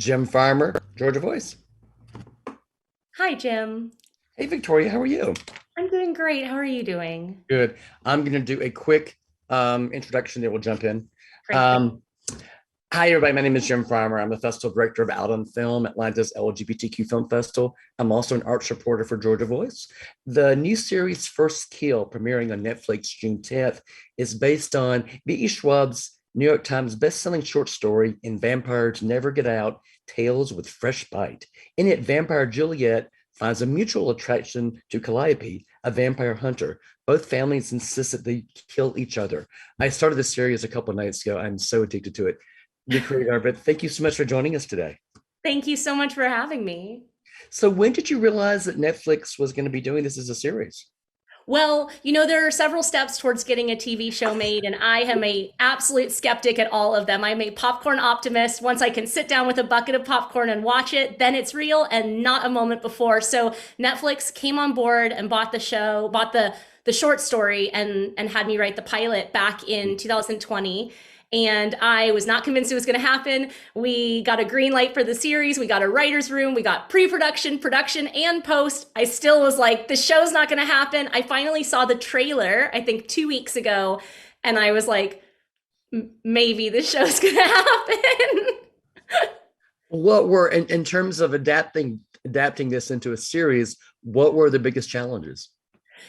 Jim Farmer, Georgia Voice. Hi, Jim. Hey, Victoria, how are you? I'm doing great. How are you doing? Good. I'm going to do a quick introduction, then we'll jump in. Great. Um, Hi, everybody. My name is Jim Farmer. I'm the festival director of Out on Film, Atlanta's LGBTQ Film Festival. I'm also an arts reporter for Georgia Voice. The new series First Kill, premiering on Netflix June 10th, is based on V.E Schwab's New York Times bestselling short story, In Vampires Never Get Out, Tales with Fresh Bite. In it, vampire Juliet finds a mutual attraction to Calliope, a vampire hunter. Both families insist that they kill each other. I started this series a couple of nights ago. I'm so addicted to it. The creator of it. Thank you so much for joining us today. Thank you so much for having me. So, when did you realize that Netflix was going to be doing this as a series? Well, there are several steps towards getting a TV show made, and I am a absolute skeptic at all of them. I'm a popcorn optimist. Once I can sit down with a bucket of popcorn and watch it, then it's real and not a moment before. So Netflix came on board and bought the show, bought the short story and had me write the pilot back in 2020. And I was not convinced it was going to happen. We got a green light for the series. We got a writer's room. We got pre-production, production, and post. I still was like, the show's not going to happen. I finally saw the trailer, I think 2 weeks ago, and I was like, maybe the show's going to happen. What were, in terms of adapting this into a series, what were the biggest challenges?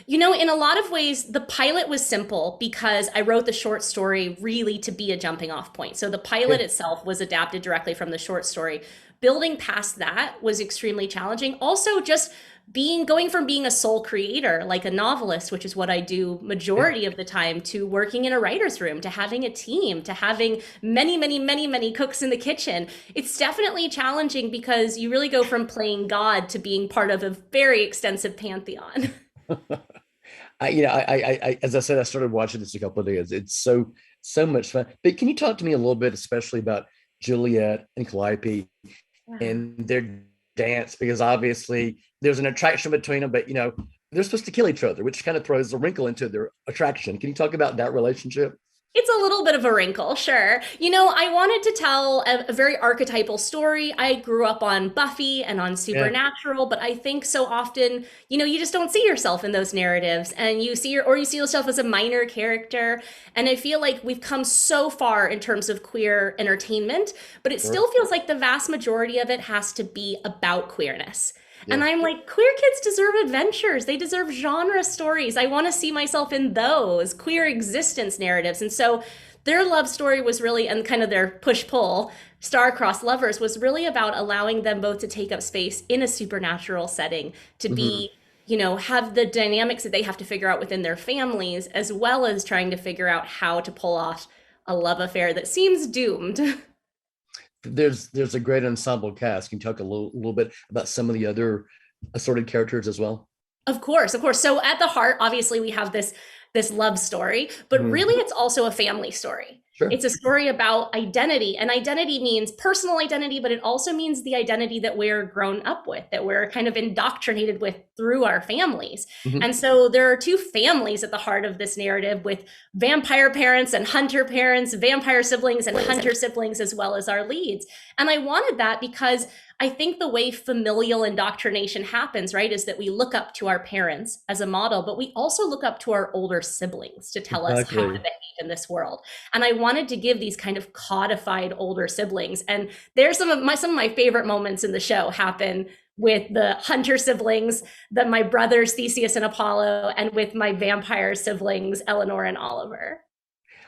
In a lot of ways, the pilot was simple because I wrote the short story really to be a jumping off point. So the pilot Yeah. itself was adapted directly from the short story. Building past that was extremely challenging. Also, just going from being a sole creator, like a novelist, which is what I do Yeah. majority of the time, to working in a writer's room, to having a team, to having many, many, many, many cooks in the kitchen. It's definitely challenging because you really go from playing God to being part of a very extensive pantheon. As I said, I started watching this a couple of days. It's so much fun. But can you talk to me a little bit, especially about Juliet and Calliope Yeah. and their dance? Because obviously there's an attraction between them, but they're supposed to kill each other, which kind of throws a wrinkle into their attraction. Can you talk about that relationship? It's a little bit of a wrinkle, sure. I wanted to tell a very archetypal story. I grew up on Buffy and on Yeah. Supernatural, but I think so often, you just don't see yourself in those narratives and you see yourself as a minor character. And I feel like we've come so far in terms of queer entertainment, but it Sure. still feels like the vast majority of it has to be about queerness. And Yeah. I'm like, queer kids deserve adventures. They deserve genre stories. I want to see myself in those queer existence narratives. And so their love story was really, and kind of their push pull, star-crossed lovers, was really about allowing them both to take up space in a supernatural setting, to Mhm. be, have the dynamics that they have to figure out within their families, as well as trying to figure out how to pull off a love affair that seems doomed. There's a great ensemble cast. Can you talk a little bit about some of the other assorted characters as well? Of course, of course. So at the heart, obviously, we have this love story, but Mhm. really it's also a family story. Sure. It's a story about identity, and identity means personal identity, but it also means the identity that we're grown up with, that we're kind of indoctrinated with through our families. Mhm. And so there are two families at the heart of this narrative, with vampire parents and hunter parents, vampire siblings and hunter siblings, as well as our leads. And I wanted that because I think the way familial indoctrination happens, right, is that we look up to our parents as a model, but we also look up to our older siblings to tell us how to Exactly. behave in this world. And I wanted to give these kind of codified older siblings. And there's some of my favorite moments in the show happen with the hunter siblings, my brothers Theseus and Apollo, and with my vampire siblings Eleanor and Oliver.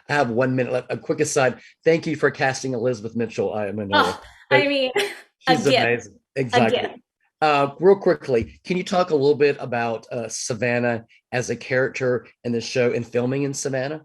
I have 1 minute left. A quick aside. Thank you for casting Elizabeth Mitchell. I am Manoa. Oh, I But mean, a she's gift, amazing. a Exactly. gift. Real quickly, can you talk a little bit about Savannah as a character in the show and filming in Savannah?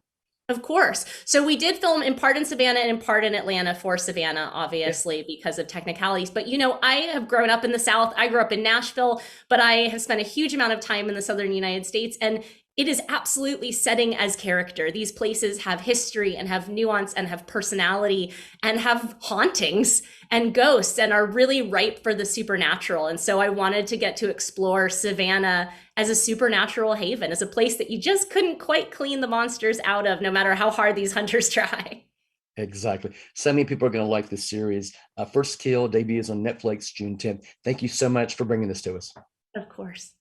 Of course. So we did film in part in Savannah and in part in Atlanta for Savannah, Yeah. obviously, because of technicalities. But I have grown up in the South. I grew up in Nashville, but I have spent a huge amount of time in the Southern United States. And it is absolutely setting as character. These places have history and have nuance and have personality and have hauntings and ghosts and are really ripe for the supernatural. And so I wanted to get to explore Savannah as a supernatural haven, as a place that you just couldn't quite clean the monsters out of, no matter how hard these hunters try. Exactly. So many people are going to like this series. First Kill debuts on Netflix June 10th. Thank you so much for bringing this to us. Of course.